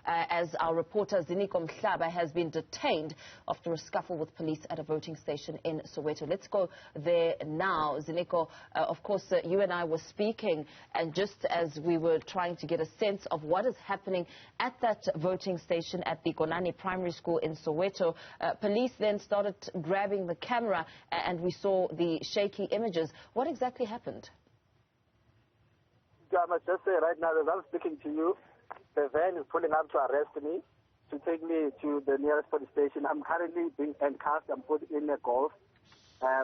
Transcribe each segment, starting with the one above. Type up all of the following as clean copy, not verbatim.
as our reporter Ziniko Mhlaba has been detained after a scuffle with police at a voting station in Soweto. Let's go there now. Ziniko, of course, you and I were speaking, and just as we were trying to get a sense of what is happening at that voting station at the Gonani Primary School in Soweto, police then started grabbing the camera and we saw the shaky images. What exactly happened? I must just say right now, as I'm speaking to you, the van is pulling up to arrest me, to take me to the nearest police station. I'm currently being handcuffed. I'm put in a golf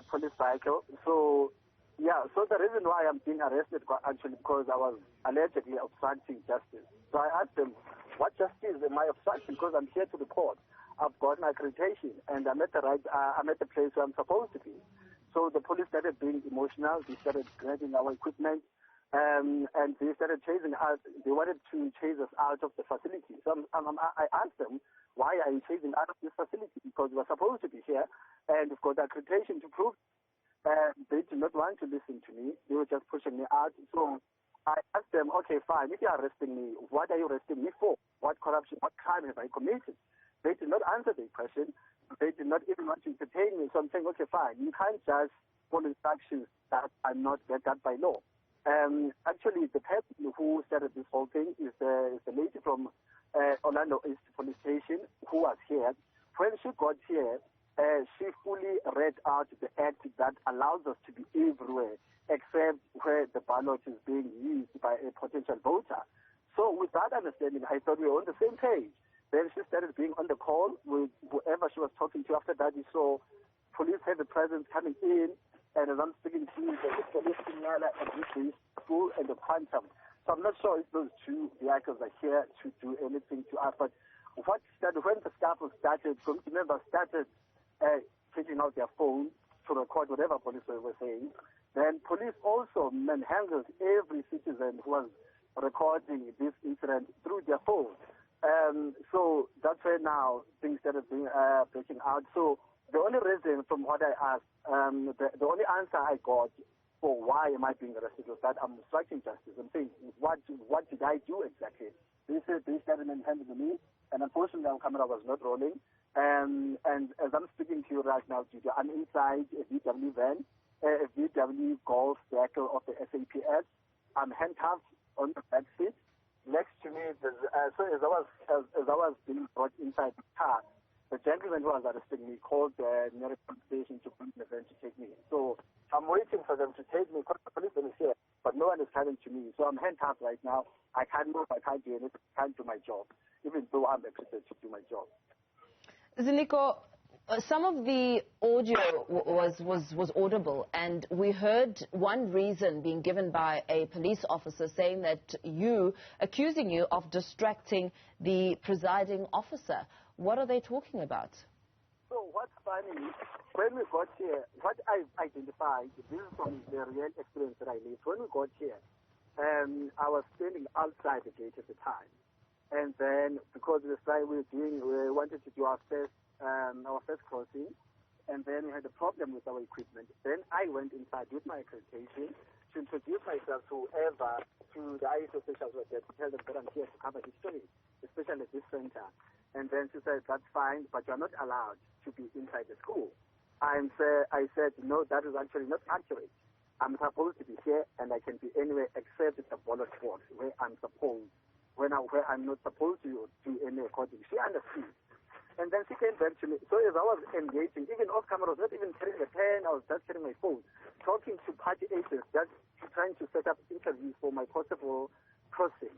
police vehicle. So, yeah, so the reason why I'm being arrested actually because I was allegedly obstructing justice. So I asked them, what justice am I obstructing? Because I'm here to report. I've got my accreditation and I'm at the place where I'm supposed to be. So the police started being emotional. They started grabbing our equipment. And they started chasing us. They wanted to chase us out of the facility. So I asked them, why are you chasing out of this facility? Because we're supposed to be here, and we've got accreditation to prove. They did not want to listen to me. They were just pushing me out. So I asked them, okay, fine, if you're arresting me, what are you arresting me for? What corruption, what crime have I committed? They did not answer the question. They did not even want to entertain me. So I'm saying, okay, fine, you can't just follow instructions that are not backed up by law. Actually, the person who started this whole thing is the lady from Orlando East Police Station who was here. When she got here, she fully read out the act that allows us to be everywhere except where the ballot is being used by a potential voter. So with that understanding, I thought we were on the same page. Then she started being on the call with whoever she was talking to. After that, we saw police heavy presence coming in. And as I'm speaking to you, the police signal at this school and the quantum. So I'm not sure if those two vehicles are here to do anything to us. But what started, when the scuffle started, community members started taking out their phone to record whatever police were saying. Then police also manhandled every citizen who was recording this incident through their phone. So that's where now things started being breaking out. So the only reason from what I asked, the only answer I got for why am I being arrested was that I'm obstructing justice. I'm saying, what did I do exactly? They said they started handing me, and unfortunately our camera was not rolling. And as I'm speaking to you right now, Judy, I'm inside a VW van, a VW Golf vehicle of the SAPS. I'm handcuffed on the back seat. Next to me, so as I was being brought inside the car, the gentleman who was arresting me called the nearest police station to bring the van to take me. So I'm waiting for them to take me because the policeman is here, but no one is coming to me. So I'm handcuffed right now. I can't move. I can't do anything. I can't do my job, even though I'm expected to do my job. Ziniko, some of the audio was audible, and we heard one reason being given by a police officer saying that accusing you of distracting the presiding officer. What are they talking about? So what's funny, when we got here, what I've identified, this is from the real experience that I lived. When we got here, I was standing outside the gate at the time. And then, because we wanted to do our first crossing, and then we had a problem with our equipment. Then I went inside with my accreditation to introduce myself to whoever, to the ISO officials who were there, to tell them that I'm here to cover history, especially at this center. And then she said, that's fine, but you're not allowed to be inside the school. I said, no, that is actually not accurate. I'm supposed to be here, and I can be anywhere except at the ballot box, where I'm not supposed to do any recording. She understood. And then she came back to me. So as I was engaging, even off camera, I was not even carrying a pen, I was just carrying my phone, talking to party agents, just trying to set up interviews for my possible crossing.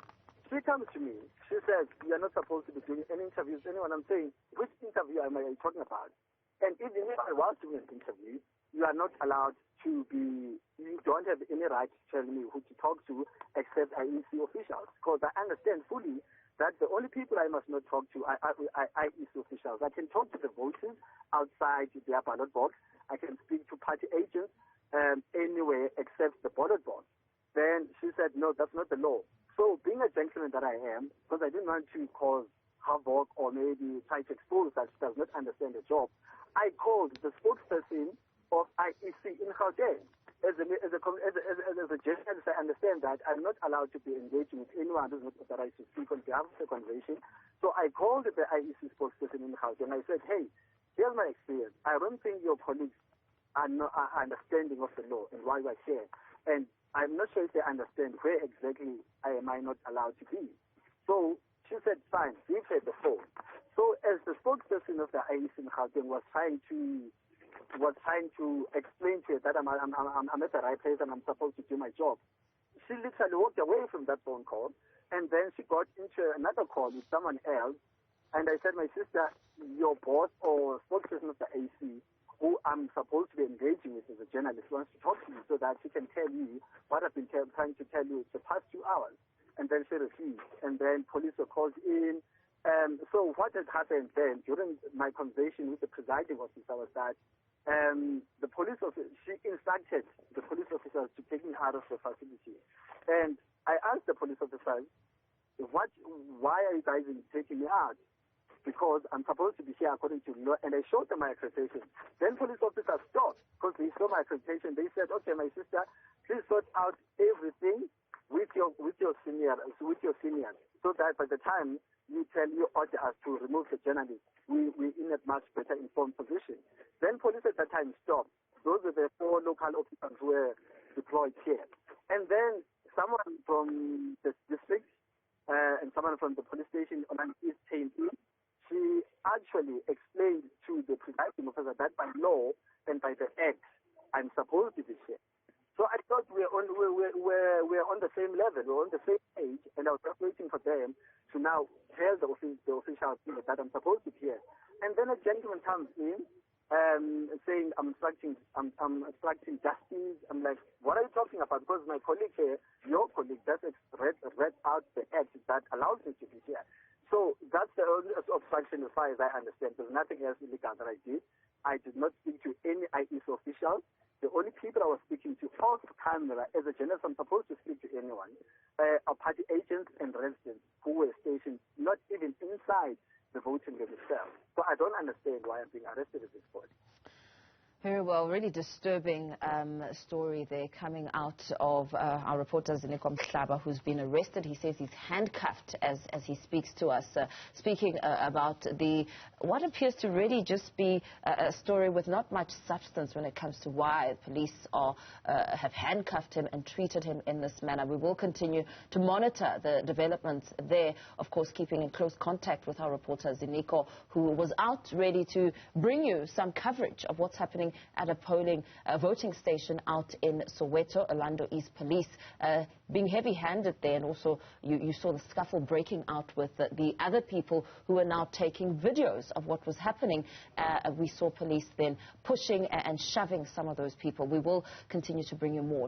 She comes to me. She says, you're not supposed to be doing any interviews with anyone. I'm saying, which interview am I talking about? And even if I was doing an interview, you are not allowed to be, you don't have any right to tell me who to talk to except IEC officials. Because I understand fully that the only people I must not talk to are IEC officials. I can talk to the voters outside their ballot box. I can speak to party agents anywhere except the ballot box. Then she said, no, that's not the law. So being a gentleman that I am, because I didn't want to cause havoc or maybe try to expose that she does not understand the job, I called the spokesperson of IEC in Gauteng. as a journalist, I understand that I'm not allowed to be engaging with anyone who's not authorized to speak on behalf of the convention. So I called the IEC spokesperson in the house and I said, hey, here's my experience. I don't think your colleagues are understanding of the law and why we're here. And I'm not sure if they understand where exactly am I not allowed to be. So she said, fine, give her the phone. So as the spokesperson of the IEC in Gauteng was trying to explain to her that I'm at the right place and I'm supposed to do my job, she literally walked away from that phone call, and then she got into another call with someone else. And I said, my sister, your boss or spokesperson of the IEC, who I'm supposed to be engaging with as a journalist, wants to talk to you so that she can tell you what I've been trying to tell you the past 2 hours. And then she refused. And then police were called in. So what had happened then during my conversation with the presiding officer was that the police officer, she instructed the police officers to take me out of the facility. And I asked the police officers, why are you guys taking me out? Because I'm supposed to be here according to law, and I showed them my accreditation. Then police officers stopped because they saw my accreditation. They said, okay, my sister, please sort out everything with your seniors, so that by the time you order us to remove the journalist, we're in a much better informed position. Then police at that time stopped. Those were the 4 local officers who were deployed here. And then someone from the district and someone from the police station on East came in. She actually explained to the presiding officer that by law and by the act, I'm supposed to be here. So I thought we're on the same level, we're on the same page, and I was just waiting for them to now tell the officials that I'm supposed to be here. And then a gentleman comes in saying I'm obstructing justice. I'm like, what are you talking about? Because my colleague here, your colleague, just read out the act that allows me to be here. So that's the only obstruction as far as I understand. There's nothing else illegal that I did. I did not speak to any IEC officials. The only people I was speaking to off camera, as a journalist, I'm supposed to speak to anyone, are party agents and residents who were stationed not even inside the voting room itself. So I don't understand why I'm being arrested at this point. Very well. Really disturbing story there coming out of our reporter Ziniko Mhlaba, who's been arrested. He says he's handcuffed as he speaks to us, speaking about what appears to really just be a story with not much substance when it comes to why police have handcuffed him and treated him in this manner. We will continue to monitor the developments there, of course, keeping in close contact with our reporter Ziniko, who was out ready to bring you some coverage of what's happening at a voting station out in Soweto. Orlando East Police being heavy-handed there, and also you saw the scuffle breaking out with the other people who are now taking videos of what was happening. We saw police then pushing and shoving some of those people. We will continue to bring you more.